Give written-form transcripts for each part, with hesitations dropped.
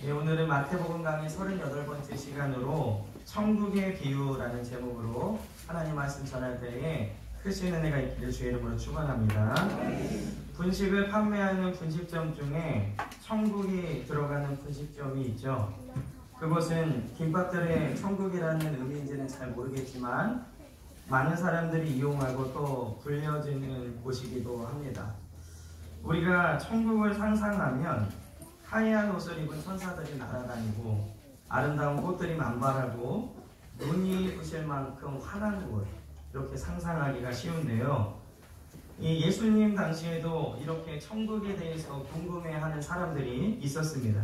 네, 오늘은 마태복음 강의 38번째 시간으로 천국의 비유라는 제목으로 하나님 말씀 전할 때에 크신 은혜가 있기를 주의 이름으로 축원합니다. 분식을 판매하는 분식점 중에 천국이 들어가는 분식점이 있죠. 그곳은 김밥들의 천국이라는 의미인지는 잘 모르겠지만 많은 사람들이 이용하고 또 불려지는 곳이기도 합니다. 우리가 천국을 상상하면 하얀 옷을 입은 천사들이 날아다니고 아름다운 꽃들이 만발하고 눈이 부실 만큼 환한 곳, 이렇게 상상하기가 쉬운데요. 이 예수님 당시에도 이렇게 천국에 대해서 궁금해하는 사람들이 있었습니다.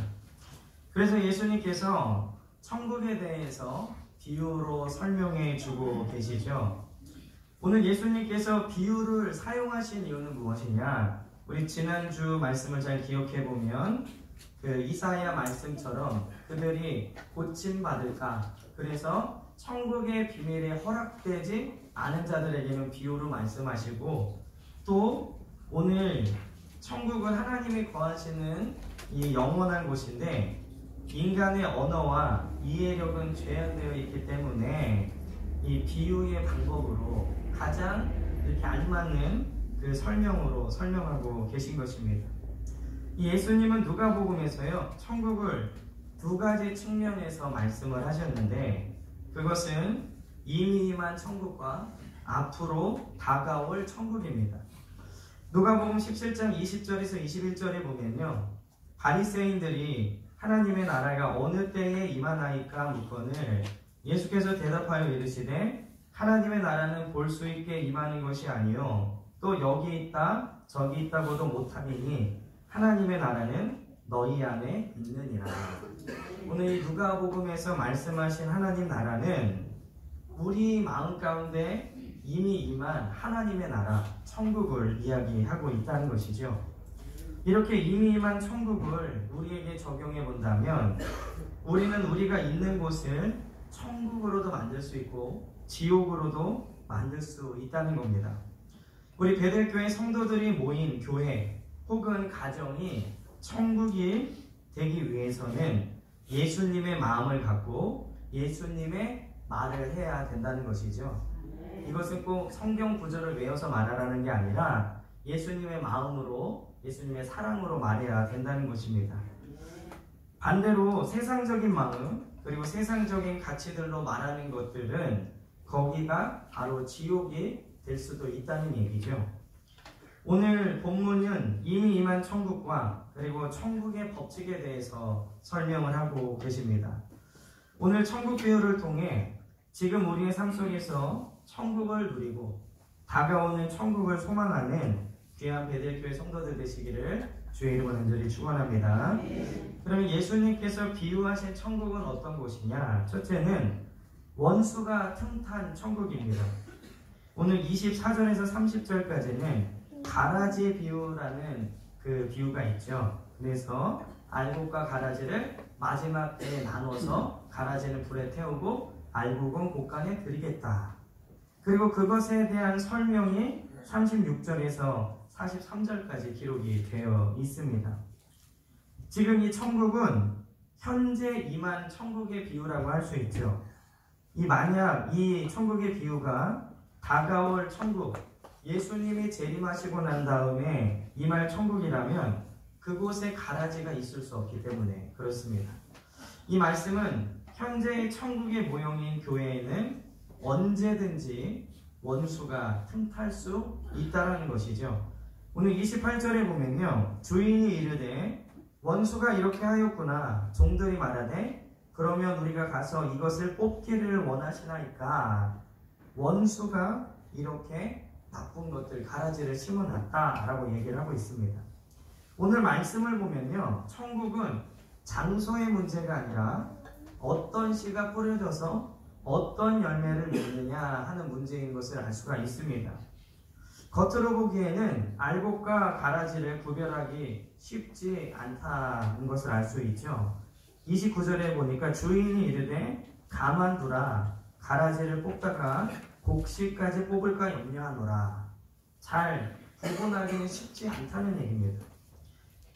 그래서 예수님께서 천국에 대해서 비유로 설명해 주고 계시죠. 오늘 예수님께서 비유를 사용하신 이유는 무엇이냐? 우리 지난주 말씀을 잘 기억해 보면 그 이사야 말씀처럼 그들이 고침받을까, 그래서 천국의 비밀에 허락되지 않은 자들에게는 비유로 말씀하시고, 또 오늘 천국은 하나님이 거하시는 이 영원한 곳인데 인간의 언어와 이해력은 제한되어 있기 때문에 이 비유의 방법으로 가장 이렇게 알맞는 그 설명으로 설명하고 계신 것입니다. 예수님은 누가복음에서요, 천국을 두 가지 측면에서 말씀을 하셨는데, 그것은 이미 임한 천국과 앞으로 다가올 천국입니다. 누가복음 17장 20절에서 21절에 보면요, 바리새인들이 하나님의 나라가 어느 때에 임하나이까 묻거늘 예수께서 대답하여 이르시되 하나님의 나라는 볼 수 있게 임하는 것이 아니요 또 여기 있다 저기 있다고도 못하리니 하나님의 나라는 너희 안에 있느니라. 오늘 이 누가복음에서 말씀하신 하나님 나라는 우리 마음 가운데 이미 임한 하나님의 나라, 천국을 이야기하고 있다는 것이죠. 이렇게 이미 임한 천국을 우리에게 적용해 본다면 우리는 우리가 있는 곳을 천국으로도 만들 수 있고 지옥으로도 만들 수 있다는 겁니다. 우리 베델교회 성도들이 모인 교회 혹은 가정이 천국이 되기 위해서는 예수님의 마음을 갖고 예수님의 말을 해야 된다는 것이죠. 이것은 꼭 성경 구절을 외워서 말하라는 게 아니라 예수님의 마음으로, 예수님의 사랑으로 말해야 된다는 것입니다. 반대로 세상적인 마음 그리고 세상적인 가치들로 말하는 것들은 거기가 바로 지옥이 될 수도 있다는 얘기죠. 오늘 본문은 이미 임한 천국과 그리고 천국의 법칙에 대해서 설명을 하고 계십니다. 오늘 천국 비유를 통해 지금 우리의 삶 속에서 천국을 누리고 다가오는 천국을 소망하는 귀한 베델교회 성도들 되시기를 주의 이름으로 간절히 축원합니다. 그러면 예수님께서 비유하신 천국은 어떤 곳이냐? 첫째는 원수가 틈탄 천국입니다. 오늘 24절에서 30절까지는 가라지 비유라는 그 비유가 있죠. 그래서 알곡과 가라지를 마지막 때에 나눠서 가라지는 불에 태우고 알곡은 곳간에 드리겠다. 그리고 그것에 대한 설명이 36절에서 43절까지 기록이 되어 있습니다. 지금 이 천국은 현재 임한 천국의 비유라고 할 수 있죠. 만약 이 천국의 비유가 다가올 천국, 예수님이 재림하시고 난 다음에 임할 천국이라면 그곳에 가라지가 있을 수 없기 때문에 그렇습니다. 이 말씀은 현재의 천국의 모형인 교회에는 언제든지 원수가 틈탈 수 있다는 것이죠. 오늘 28절에 보면요, 주인이 이르되 원수가 이렇게 하였구나. 종들이 말하되 그러면 우리가 가서 이것을 뽑기를 원하시나이까. 원수가 이렇게 나쁜 것들, 가라지를 심어놨다 라고 얘기를 하고 있습니다. 오늘 말씀을 보면요, 천국은 장소의 문제가 아니라 어떤 씨가 뿌려져서 어떤 열매를 맺느냐 하는 문제인 것을 알 수가 있습니다. 겉으로 보기에는 알곡과 가라지를 구별하기 쉽지 않다는 것을 알 수 있죠. 29절에 보니까 주인이 이르되 가만두라. 가라지를 뽑다가 곡식까지 뽑을까 염려하노라. 잘 구분하기는 쉽지 않다는 얘기입니다.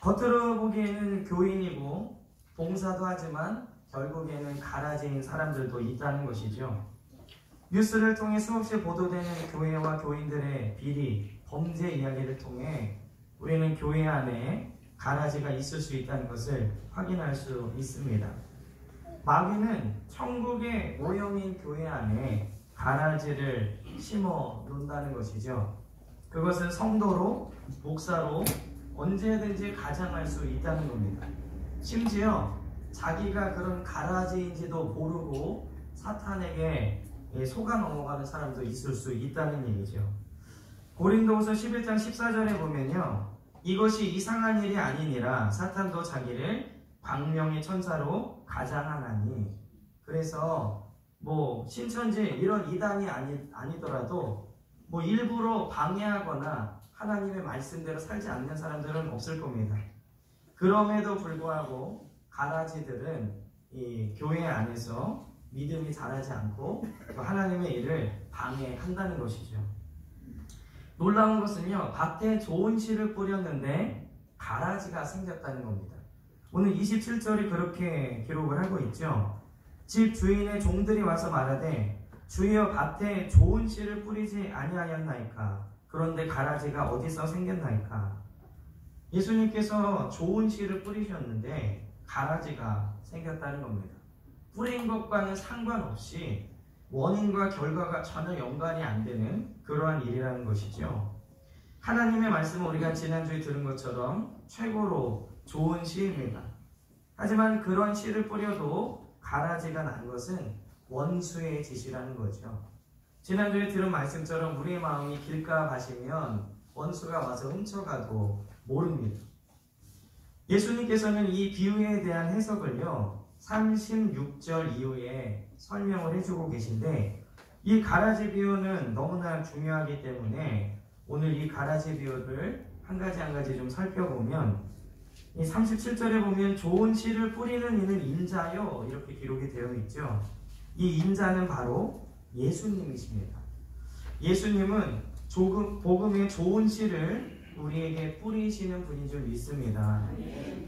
겉으로 보기에는 교인이고 봉사도 하지만 결국에는 가라지인 사람들도 있다는 것이죠. 뉴스를 통해 수없이 보도되는 교회와 교인들의 비리, 범죄 이야기를 통해 우리는 교회 안에 가라지가 있을 수 있다는 것을 확인할 수 있습니다. 마귀는 천국의 오염인 교회 안에 가라지를 심어 놓는다는 것이죠. 그것은 성도로, 목사로 언제든지 가장할 수 있다는 겁니다. 심지어 자기가 그런 가라지인지도 모르고 사탄에게 속아 넘어가는 사람도 있을 수 있다는 얘기죠. 고린도후서 11장 14절에 보면요, 이것이 이상한 일이 아니니라 사탄도 자기를 광명의 천사로 가장하나니. 그래서 신천지 이런 이단이 아니더라도 일부러 방해하거나 하나님의 말씀대로 살지 않는 사람들은 없을 겁니다. 그럼에도 불구하고 가라지들은 이 교회 안에서 믿음이 자라지 않고 또 하나님의 일을 방해한다는 것이죠. 놀라운 것은요, 밭에 좋은 씨를 뿌렸는데 가라지가 생겼다는 겁니다. 오늘 27절이 그렇게 기록을 하고 있죠. 집 주인의 종들이 와서 말하되 주여 밭에 좋은 씨를 뿌리지 아니하였나이까? 그런데 가라지가 어디서 생겼나이까? 예수님께서 좋은 씨를 뿌리셨는데 가라지가 생겼다는 겁니다. 뿌린 것과는 상관없이 원인과 결과가 전혀 연관이 안 되는 그러한 일이라는 것이죠. 하나님의 말씀은 우리가 지난주에 들은 것처럼 최고로 좋은 씨입니다. 하지만 그런 씨를 뿌려도 가라지가 난 것은 원수의 짓이라는 거죠. 지난주에 들은 말씀처럼 우리의 마음이 길가 가시면 원수가 와서 훔쳐가도 모릅니다. 예수님께서는 이 비유에 대한 해석을요, 36절 이후에 설명을 해주고 계신데, 이 가라지 비유는 너무나 중요하기 때문에 오늘 이 가라지 비유를 한 가지 좀 살펴보면, 이 37절에 보면 좋은 씨를 뿌리는 이는 인자요, 이렇게 기록이 되어 있죠. 이 인자는 바로 예수님이십니다. 예수님은 복음의 좋은 씨를 우리에게 뿌리시는 분인 줄 믿습니다.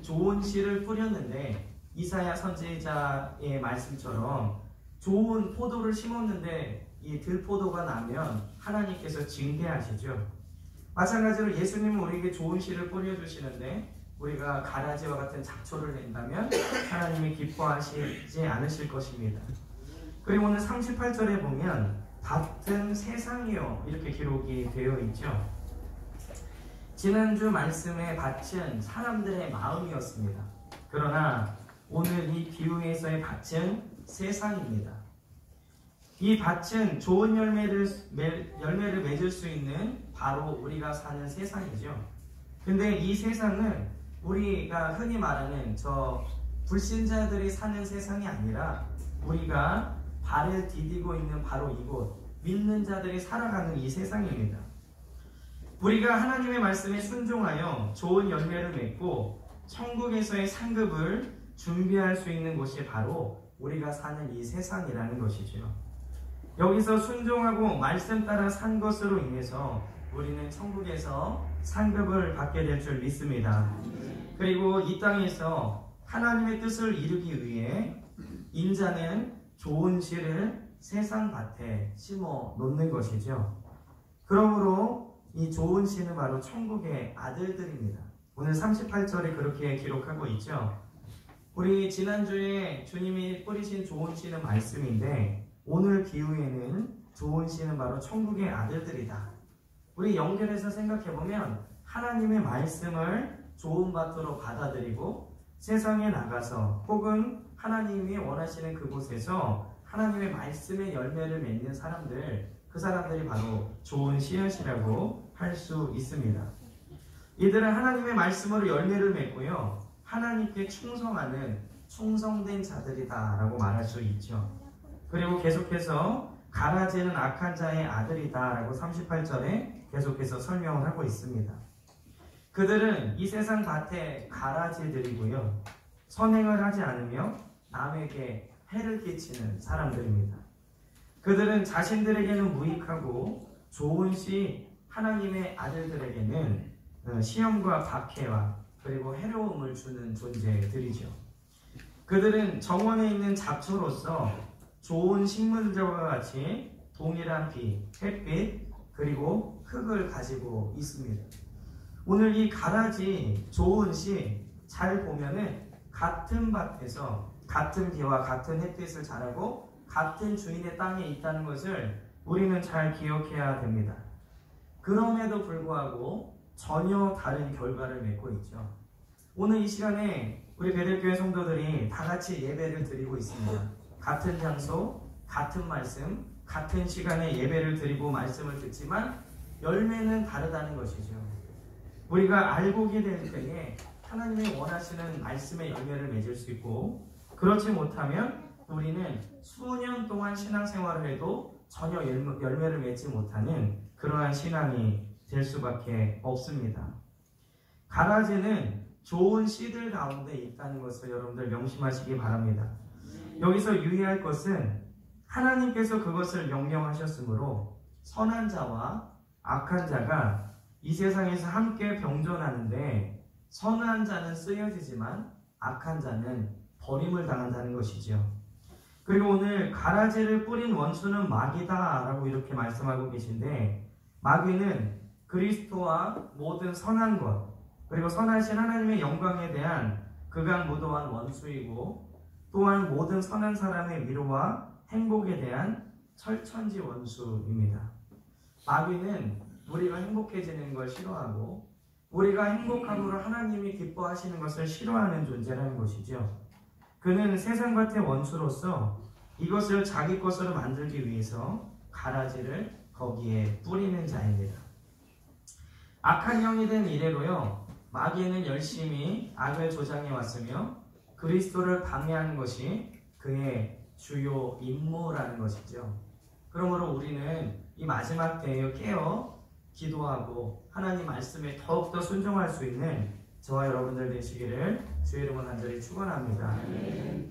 좋은 씨를 뿌렸는데 이사야 선지자의 말씀처럼 좋은 포도를 심었는데 이 들포도가 나면 하나님께서 징계하시죠. 마찬가지로 예수님은 우리에게 좋은 씨를 뿌려주시는데 우리가 가라지와 같은 잡초를 낸다면 하나님이 기뻐하시지 않으실 것입니다. 그리고 오늘 38절에 보면 밭은 세상이요, 이렇게 기록이 되어 있죠. 지난주 말씀의 밭은 사람들의 마음이었습니다. 그러나 오늘 이 비유에서의 밭은 세상입니다. 이 밭은 좋은 열매를 맺을 수 있는 바로 우리가 사는 세상이죠. 근데 이 세상은 우리가 흔히 말하는 저 불신자들이 사는 세상이 아니라 우리가 발을 디디고 있는 바로 이곳, 믿는 자들이 살아가는 이 세상입니다. 우리가 하나님의 말씀에 순종하여 좋은 열매를 맺고 천국에서의 상급을 준비할 수 있는 곳이 바로 우리가 사는 이 세상이라는 것이죠. 여기서 순종하고 말씀 따라 산 것으로 인해서 우리는 천국에서 상급을 받게 될 줄 믿습니다. 그리고 이 땅에서 하나님의 뜻을 이루기 위해 인자는 좋은 씨를 세상 밭에 심어 놓는 것이죠. 그러므로 이 좋은 씨는 바로 천국의 아들들입니다. 오늘 38절에 그렇게 기록하고 있죠. 우리 지난주에 주님이 뿌리신 좋은 씨는 말씀인데 오늘 비유에는 좋은 씨는 바로 천국의 아들들이다. 우리 연결해서 생각해보면 하나님의 말씀을 좋은 밭으로 받아들이고 세상에 나가서 혹은 하나님이 원하시는 그곳에서 하나님의 말씀의 열매를 맺는 사람들, 그 사람들이 바로 좋은 씨앗이라고 할 수 있습니다. 이들은 하나님의 말씀으로 열매를 맺고요, 하나님께 충성하는 충성된 자들이다 라고 말할 수 있죠. 그리고 계속해서 가라지는 악한 자의 아들이다 라고 38절에 계속해서 설명을 하고 있습니다. 그들은 이 세상 밭의 가라지들이고요, 선행을 하지 않으며 남에게 해를 끼치는 사람들입니다. 그들은 자신들에게는 무익하고 좋은 씨 하나님의 아들들에게는 시험과 박해와 그리고 해로움을 주는 존재들이죠. 그들은 정원에 있는 잡초로서 좋은 식물들과 같이 동일한 비, 햇빛, 그리고 흙을 가지고 있습니다. 오늘 이 가라지 좋은 씨 잘 보면은 같은 밭에서 같은 비와 같은 햇빛을 자라고 같은 주인의 땅에 있다는 것을 우리는 잘 기억해야 됩니다. 그럼에도 불구하고 전혀 다른 결과를 맺고 있죠. 오늘 이 시간에 우리 베들교회 성도들이 다 같이 예배를 드리고 있습니다. 같은 장소, 같은 말씀, 같은 시간에 예배를 드리고 말씀을 듣지만 열매는 다르다는 것이죠. 우리가 알고게 될 때에 하나님이 원하시는 말씀의 열매를 맺을 수 있고, 그렇지 못하면 우리는 수년 동안 신앙생활을 해도 전혀 열매를 맺지 못하는 그러한 신앙이 될 수밖에 없습니다. 가라지는 좋은 씨들 가운데 있다는 것을 여러분들 명심하시기 바랍니다. 여기서 유의할 것은 하나님께서 그것을 명령하셨으므로 선한 자와 악한 자가 이 세상에서 함께 병존하는데, 선한 자는 쓰여지지만 악한 자는 버림을 당한다는 것이죠. 그리고 오늘 가라지를 뿌린 원수는 마귀다 라고 이렇게 말씀하고 계신데, 마귀는 그리스도와 모든 선한 것, 그리고 선하신 하나님의 영광에 대한 극악무도한 원수이고, 또한 모든 선한 사람의 위로와 행복에 대한 철천지 원수입니다. 마귀는 우리가 행복해지는 걸 싫어하고, 우리가 행복함으로 하나님이 기뻐하시는 것을 싫어하는 존재라는 것이죠. 그는 세상밭의 원수로서 이것을 자기 것으로 만들기 위해서 가라지를 거기에 뿌리는 자입니다. 악한 영이 된 이래로요, 마귀는 열심히 악을 조장해 왔으며 그리스도를 방해하는 것이 그의 주요 임무라는 것이죠. 그러므로 우리는 이 마지막 때에 깨어 기도하고 하나님 말씀에 더욱더 순종할 수 있는 저와 여러분들 되시기를 주의 이름으로 간절히 축원합니다.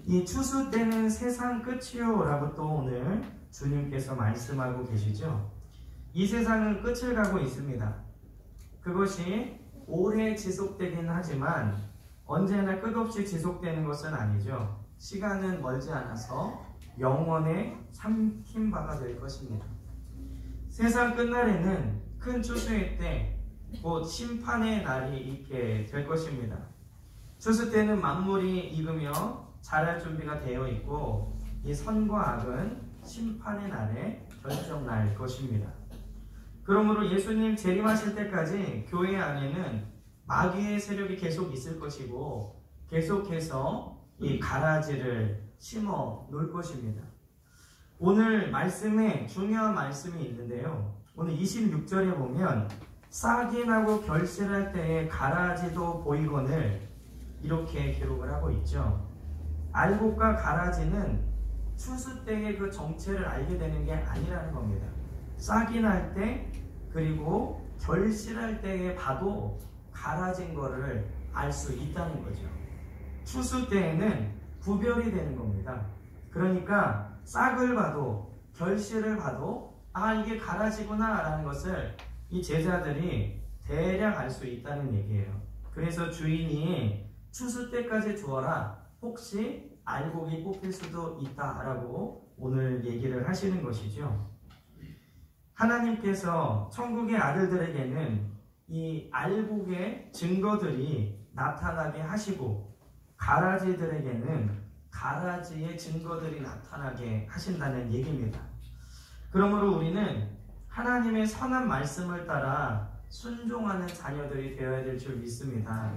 이 추수 때는 세상 끝이요 라고 또 오늘 주님께서 말씀하고 계시죠. 이 세상은 끝을 가고 있습니다. 그것이 오래 지속되긴 하지만 언제나 끝없이 지속되는 것은 아니죠. 시간은 멀지 않아서 영원에 삼킨 바가 될 것입니다. 세상 끝날에는 큰 추수의 때, 곧 심판의 날이 있게 될 것입니다. 추수 때는 만물이 익으며 자랄 준비가 되어 있고, 이 선과 악은 심판의 날에 결정날 것입니다. 그러므로 예수님 재림하실 때까지 교회 안에는 마귀의 세력이 계속 있을 것이고, 계속해서 이 가라지를 심어 놓을 것입니다. 오늘 말씀에 중요한 말씀이 있는데요, 오늘 26절에 보면 싹이 나고 결실할 때에 가라지도 보이거늘 이렇게 기록을 하고 있죠. 알곡과 가라지는 추수 때의 그 정체를 알게 되는 게 아니라는 겁니다. 싹이 날 때, 그리고 결실할 때에 봐도 가라진 거를 알 수 있다는 거죠. 추수 때에는 구별이 되는 겁니다. 그러니까 싹을 봐도 결실을 봐도 아, 이게 가라지구나 라는 것을 이 제자들이 대략 알 수 있다는 얘기예요. 그래서 주인이 추수 때까지 두어라, 혹시 알곡이 뽑힐 수도 있다 라고 오늘 얘기를 하시는 것이죠. 하나님께서 천국의 아들들에게는 이 알곡의 증거들이 나타나게 하시고, 가라지들에게는 가라지의 증거들이 나타나게 하신다는 얘기입니다. 그러므로 우리는 하나님의 선한 말씀을 따라 순종하는 자녀들이 되어야 될 줄 믿습니다.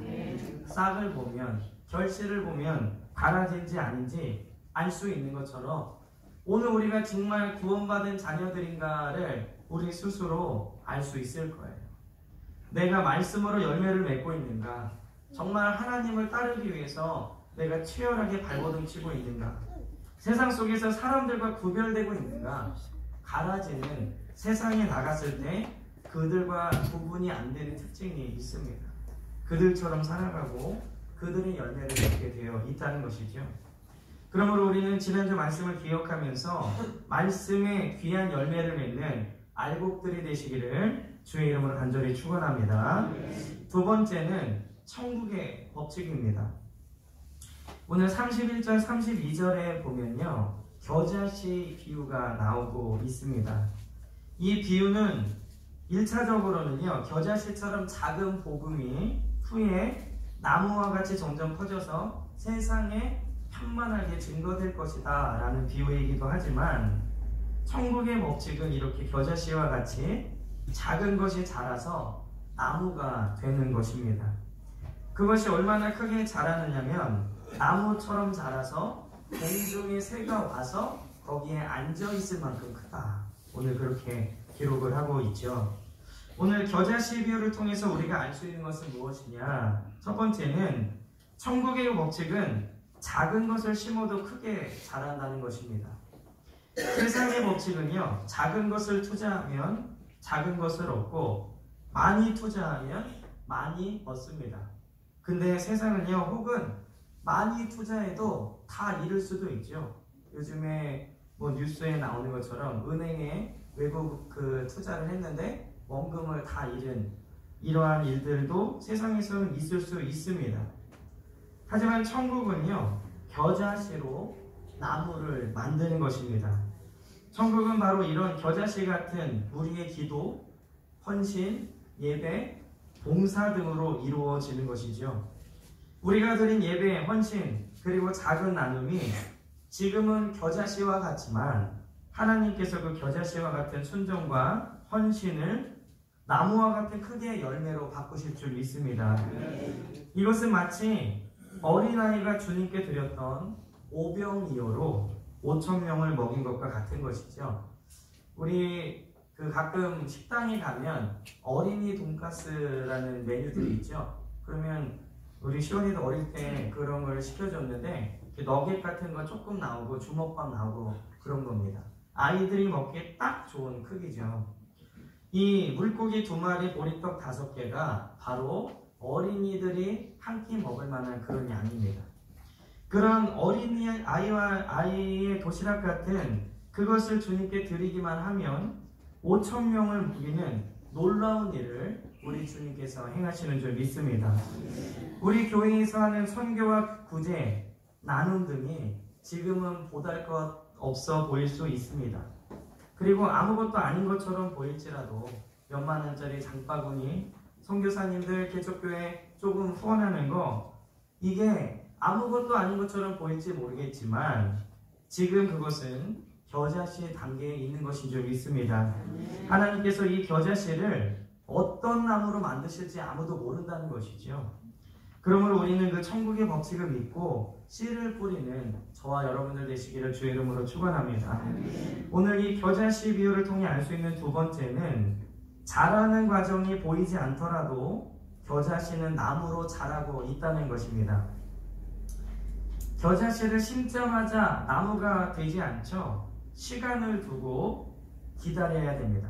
싹을 보면, 결실을 보면 가라지인지 아닌지 알 수 있는 것처럼 오늘 우리가 정말 구원받은 자녀들인가를 우리 스스로 알 수 있을 거예요. 내가 말씀으로 열매를 맺고 있는가? 정말 하나님을 따르기 위해서 내가 치열하게 발버둥 치고 있는가? 세상 속에서 사람들과 구별되고 있는가? 가라지는 세상에 나갔을 때 그들과 구분이 안 되는 특징이 있습니다. 그들처럼 살아가고 그들의 열매를 맺게 되어 있다는 것이죠. 그러므로 우리는 지난주 말씀을 기억하면서 말씀의 귀한 열매를 맺는 알곡들이 되시기를 주의 이름으로 간절히 축원합니다. 두 번째는 천국의 법칙입니다. 오늘 31절, 32절에 보면요, 겨자씨 비유가 나오고 있습니다. 이 비유는 1차적으로는요, 겨자씨처럼 작은 복음이 후에 나무와 같이 점점 퍼져서 세상에 편만하게 증거될 것이다 라는 비유이기도 하지만, 천국의 법칙은 이렇게 겨자씨와 같이 작은 것이 자라서 나무가 되는 것입니다. 그것이 얼마나 크게 자라느냐면 나무처럼 자라서 공중의 새가 와서 거기에 앉아 있을 만큼 크다. 오늘 그렇게 기록을 하고 있죠. 오늘 겨자씨 비유를 통해서 우리가 알 수 있는 것은 무엇이냐? 첫 번째는 천국의 법칙은 작은 것을 심어도 크게 자란다는 것입니다. 세상의 법칙은요, 작은 것을 투자하면 작은 것을 얻고 많이 투자하면 많이 얻습니다. 근데 세상은요, 혹은 많이 투자해도 다 잃을 수도 있죠. 요즘에 뭐 뉴스에 나오는 것처럼 은행에 외국 투자를 했는데 원금을 다 잃은 이러한 일들도 세상에서는 있을 수 있습니다. 하지만 천국은요, 겨자씨로 나무를 만드는 것입니다. 천국은 바로 이런 겨자씨 같은 우리의 기도, 헌신, 예배, 봉사 등으로 이루어지는 것이죠. 우리가 드린 예배, 헌신, 그리고 작은 나눔이 지금은 겨자씨와 같지만 하나님께서 그 겨자씨와 같은 순종과 헌신을 나무와 같은 크게 열매로 바꾸실 줄 믿습니다. 이것은 마치 어린아이가 주님께 드렸던 오병이어로 5,000명을 먹인 것과 같은 것이죠. 우리 가끔 식당에 가면 어린이 돈가스라는 메뉴들이 있죠. 그러면 우리 시원이도 어릴 때 그런 걸 시켜줬는데 너겟 같은 거 조금 나오고 주먹밥 나오고 그런 겁니다. 아이들이 먹기에 딱 좋은 크기죠. 이 물고기 2마리, 보리떡 5개가 바로 어린이들이 한 끼 먹을 만한 그런 양입니다. 그런 어린이 아이의 도시락 같은 그것을 주님께 드리기만 하면 5,000명을 먹이는 놀라운 일을 우리 주님께서 행하시는 줄 믿습니다. 우리 교회에서 하는 선교와 구제, 나눔 등이 지금은 보잘것없어 보일 수 있습니다. 그리고 아무것도 아닌 것처럼 보일지라도 몇만 원짜리 장바구니, 선교사님들 개척교회 조금 후원하는 거, 이게 아무것도 아닌 것처럼 보일지 모르겠지만 지금 그것은 겨자씨 단계에 있는 것인 줄 믿습니다. 하나님께서 이 겨자씨를 어떤 나무로 만드실지 아무도 모른다는 것이죠. 그러므로 우리는 그 천국의 법칙을 믿고 씨를 뿌리는 저와 여러분들 되시기를 주의 이름으로 축원합니다. 오늘 이 겨자씨 비유를 통해 알 수 있는 두 번째는 자라는 과정이 보이지 않더라도 겨자씨는 나무로 자라고 있다는 것입니다. 겨자씨를 심자마자 나무가 되지 않죠. 시간을 두고 기다려야 됩니다.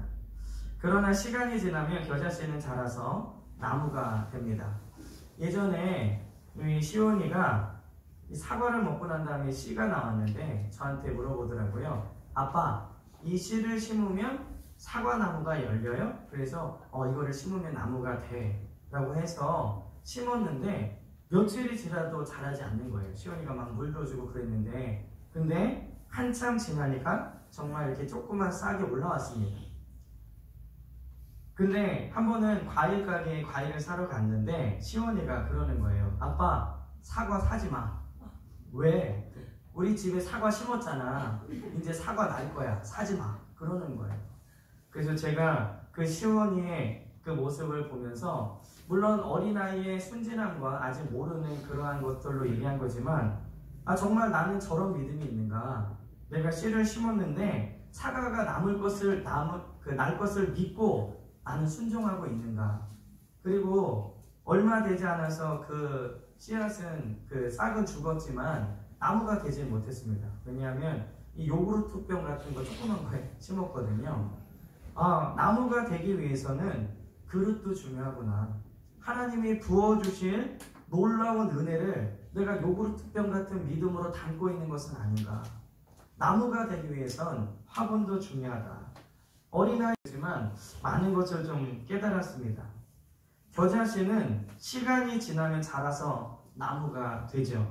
그러나 시간이 지나면 겨자씨는 자라서 나무가 됩니다. 예전에 우리 시온이가 사과를 먹고 난 다음에 씨가 나왔는데 저한테 물어보더라고요. 아빠, 이 씨를 심으면 사과나무가 열려요? 그래서 이거를 심으면 나무가 돼 라고 해서 심었는데 며칠이 지나도 자라지 않는 거예요. 시온이가 막 물도 주고 그랬는데, 근데 한참 지나니까 정말 이렇게 조그만 싹이 올라왔습니다. 근데 한 번은 과일 가게에 과일을 사러 갔는데 시원이가 그러는 거예요. 아빠, 사과 사지 마. 왜? 우리 집에 사과 심었잖아. 이제 사과 날 거야. 사지 마. 그러는 거예요. 그래서 제가 그 시원이의 그 모습을 보면서, 물론 어린아이의 순진함과 아직 모르는 그러한 것들로 얘기한 거지만, 정말 나는 저런 믿음이 있는가? 내가 씨를 심었는데 사과가 날 것을 믿고 나는 순종하고 있는가? 그리고 얼마 되지 않아서 그 씨앗은 그 싹은 죽었지만 나무가 되지 못했습니다. 왜냐하면 이 요구르트 병 같은 거 조그만 거에 심었거든요. 나무가 되기 위해서는 그릇도 중요하구나. 하나님이 부어주실 놀라운 은혜를 내가 요구르트병 같은 믿음으로 담고 있는 것은 아닌가. 나무가 되기 위해선 화분도 중요하다. 어린아이지만 많은 것을 좀 깨달았습니다. 겨자씨는 시간이 지나면 자라서 나무가 되죠.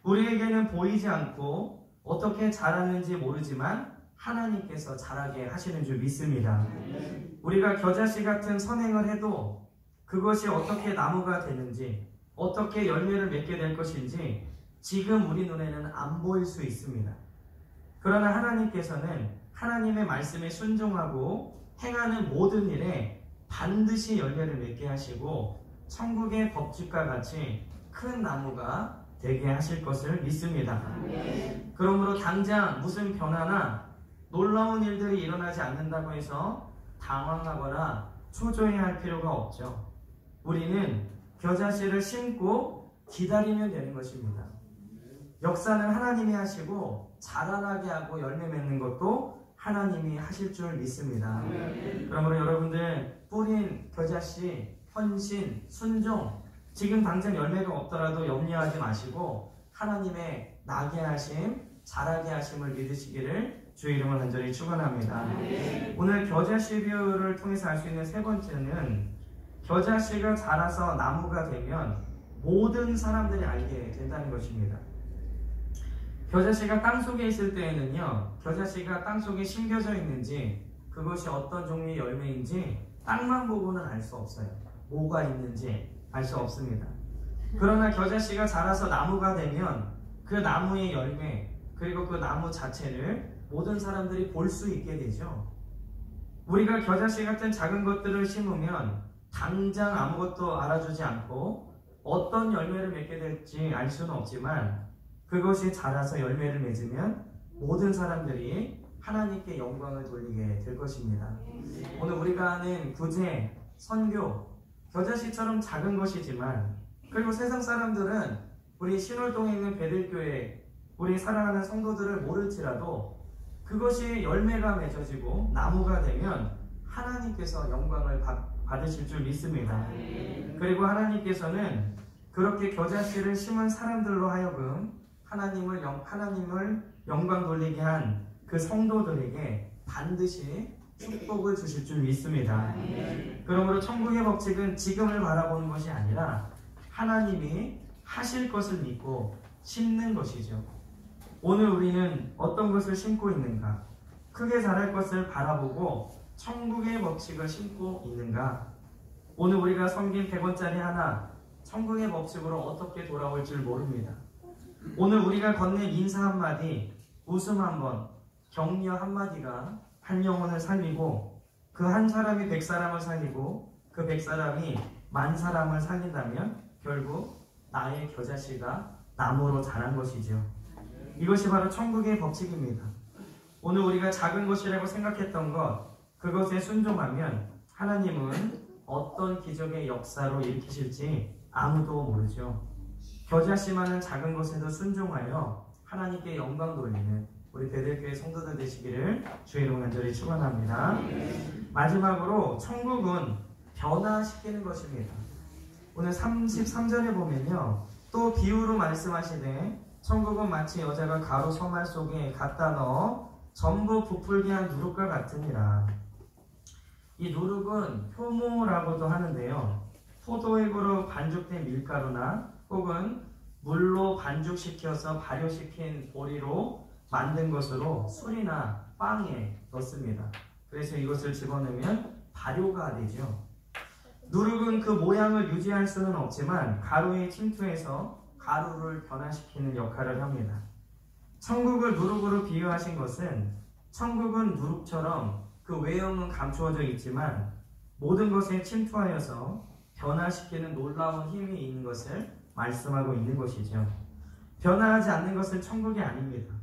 우리에게는 보이지 않고 어떻게 자라는지 모르지만 하나님께서 자라게 하시는 줄 믿습니다. 우리가 겨자씨 같은 선행을 해도 그것이 어떻게 나무가 되는지, 어떻게 열매를 맺게 될 것인지 지금 우리 눈에는 안 보일 수 있습니다. 그러나 하나님께서는 하나님의 말씀에 순종하고 행하는 모든 일에 반드시 열매를 맺게 하시고 천국의 법칙과 같이 큰 나무가 되게 하실 것을 믿습니다. 그러므로 당장 무슨 변화나 놀라운 일들이 일어나지 않는다고 해서 당황하거나 초조해할 필요가 없죠. 우리는 겨자씨를 심고 기다리면 되는 것입니다. 역사는 하나님이 하시고 자라나게 하고 열매 맺는 것도 하나님이 하실 줄 믿습니다. 그러므로 여러분들 뿌린 겨자씨, 헌신, 순종, 지금 당장 열매가 없더라도 염려하지 마시고 하나님의 나게 하심, 자라게 하심을 믿으시기를 주의 이름으로 간절히 축원합니다. 오늘 겨자씨 비유를 통해서 알 수 있는 세 번째는 겨자씨가 자라서 나무가 되면 모든 사람들이 알게 된다는 것입니다. 겨자씨가 땅속에 있을 때에는요, 겨자씨가 땅속에 심겨져 있는지 그것이 어떤 종류의 열매인지 땅만 보고는 알 수 없어요. 뭐가 있는지 알 수 없습니다. 그러나 겨자씨가 자라서 나무가 되면 그 나무의 열매 그리고 그 나무 자체를 모든 사람들이 볼 수 있게 되죠. 우리가 겨자씨 같은 작은 것들을 심으면 당장 아무것도 알아주지 않고 어떤 열매를 맺게 될지 알 수는 없지만 그것이 자라서 열매를 맺으면 모든 사람들이 하나님께 영광을 돌리게 될 것입니다. 오늘 우리가 하는 구제, 선교, 겨자씨처럼 작은 것이지만 그리고 세상 사람들은 우리 신월동에 있는 베들교회 우리 사랑하는 성도들을 모를지라도 그것이 열매가 맺어지고 나무가 되면 하나님께서 영광을 받으실 줄 믿습니다. 그리고 하나님께서는 그렇게 겨자씨를 심은 사람들로 하여금 하나님을 영광 돌리게 한 그 성도들에게 반드시 축복을 주실 줄 믿습니다. 그러므로 천국의 법칙은 지금을 바라보는 것이 아니라 하나님이 하실 것을 믿고 심는 것이죠. 오늘 우리는 어떤 것을 심고 있는가? 크게 자랄 것을 바라보고 천국의 법칙을 심고 있는가? 오늘 우리가 섬긴 100원짜리 하나 천국의 법칙으로 어떻게 돌아올 줄 모릅니다. 오늘 우리가 건넨 인사 한마디, 웃음 한번, 격려 한마디가 한 영혼을 살리고 그 한 사람이 100사람을 살리고 그 100사람이 10,000사람을 살린다면 결국 나의 겨자씨가 나무로 자란 것이죠. 이것이 바로 천국의 법칙입니다. 오늘 우리가 작은 것이라고 생각했던 것, 그것에 순종하면 하나님은 어떤 기적의 역사로 일으키실지 아무도 모르죠. 겨자씨만은 작은 것에도 순종하여 하나님께 영광 돌리는 우리 베들교회 성도들 되시기를 주의 이름으로 간절히 축원합니다. 마지막으로 천국은 변화시키는 것입니다. 오늘 33절에 보면요, 또 비유로 말씀하시되 천국은 마치 여자가 가루 서말 속에 갖다 넣어 전부 부풀게 한 누룩과 같으니라. 이 누룩은 효모라고도 하는데요, 포도액으로 반죽된 밀가루나 혹은 물로 반죽시켜서 발효시킨 보리로 만든 것으로 술이나 빵에 넣습니다. 그래서 이것을 집어넣으면 발효가 되죠. 누룩은 그 모양을 유지할 수는 없지만 가루에 침투해서 가루를 변화시키는 역할을 합니다. 천국을 누룩으로 비유하신 것은 천국은 누룩처럼 그 외형은 감추어져 있지만 모든 것에 침투하여서 변화시키는 놀라운 힘이 있는 것을 말씀하고 있는 것이죠. 변화하지 않는 것은 천국이 아닙니다.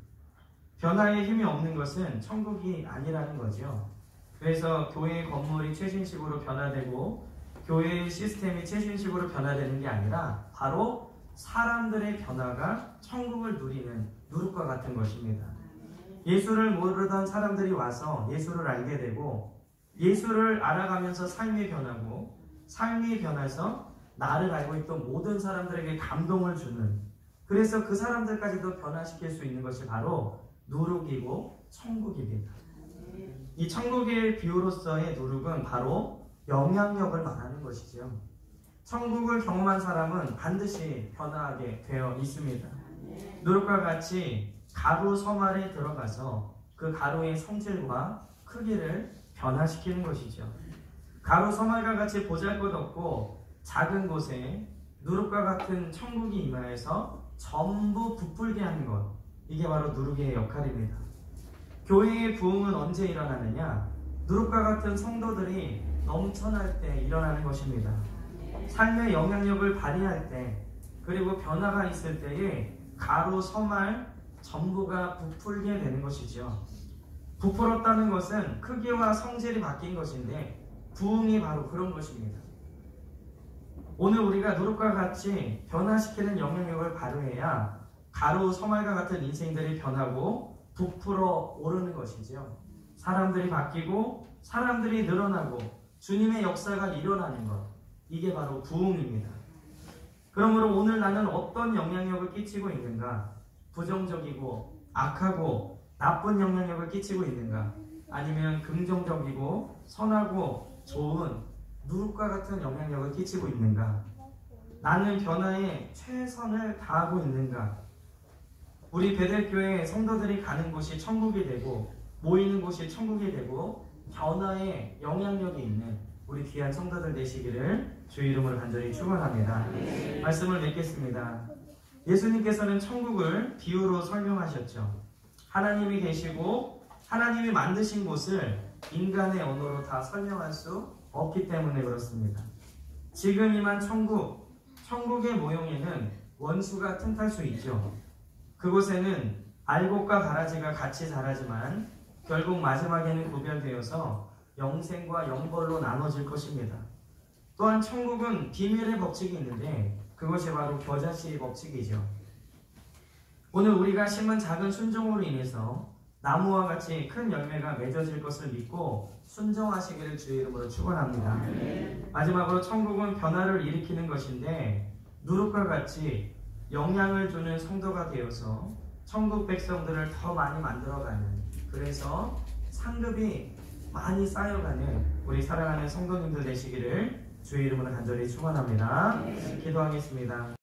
변화의 힘이 없는 것은 천국이 아니라는 거죠. 그래서 교회의 건물이 최신식으로 변화되고 교회의 시스템이 최신식으로 변화되는 게 아니라 바로 사람들의 변화가 천국을 누리는 누룩과 같은 것입니다. 예수를 모르던 사람들이 와서 예수를 알게 되고 예수를 알아가면서 삶이 변하고 삶이 변해서 나를 알고 있던 모든 사람들에게 감동을 주는, 그래서 그 사람들까지도 변화시킬 수 있는 것이 바로 누룩이고 천국입니다. 이 천국의 비유로서의 누룩은 바로 영향력을 말하는 것이죠. 천국을 경험한 사람은 반드시 변화하게 되어 있습니다. 누룩과 같이 가루 섬알에 들어가서 그 가루의 성질과 크기를 변화시키는 것이죠. 가루 섬알과 같이 보잘것없고 작은 곳에 누룩과 같은 천국이 임하여서 전부 부풀게 하는 것, 이게 바로 누룩의 역할입니다. 교회의 부흥은 언제 일어나느냐? 누룩과 같은 성도들이 넘쳐날 때 일어나는 것입니다. 삶의 영향력을 발휘할 때, 그리고 변화가 있을 때에 가루, 섬알 전부가 부풀게 되는 것이죠. 부풀었다는 것은 크기와 성질이 바뀐 것인데 부흥이 바로 그런 것입니다. 오늘 우리가 누룩과 같이 변화시키는 영향력을 발휘해야 가루, 섬알과 같은 인생들이 변하고 부풀어 오르는 것이죠. 사람들이 바뀌고 사람들이 늘어나고 주님의 역사가 일어나는 것, 이게 바로 부흥입니다. 그러므로 오늘 나는 어떤 영향력을 끼치고 있는가? 부정적이고 악하고 나쁜 영향력을 끼치고 있는가? 아니면 긍정적이고 선하고 좋은 누룩과 같은 영향력을 끼치고 있는가? 나는 변화에 최선을 다하고 있는가? 우리 베델교회 성도들이 가는 곳이 천국이 되고 모이는 곳이 천국이 되고 변화에 영향력이 있는 우리 귀한 성도들 되시기를 주의 이름으로 간절히 축원합니다. 말씀을 맺겠습니다. 예수님께서는 천국을 비유로 설명하셨죠. 하나님이 계시고 하나님이 만드신 곳을 인간의 언어로 다 설명할 수 없기 때문에 그렇습니다. 지금 임한 천국의 모형에는 원수가 틈탈 수 있죠. 그곳에는 알곡과 가라지가 같이 자라지만 결국 마지막에는 구별되어서 영생과 영벌로 나눠질 것입니다. 또한 천국은 비밀의 법칙이 있는데 그것이 바로 겨자씨의 법칙이죠. 오늘 우리가 심은 작은 순종으로 인해서 나무와 같이 큰 열매가 맺어질 것을 믿고 순종하시기를 주의 이름으로 축원합니다. 마지막으로 천국은 변화를 일으키는 것인데 누룩과 같이 영향을 주는 성도가 되어서 천국 백성들을 더 많이 만들어가는, 그래서 상급이 많이 쌓여가는 우리 사랑하는 성도님들 되시기를 주의 이름으로 간절히 축원합니다. 기도하겠습니다.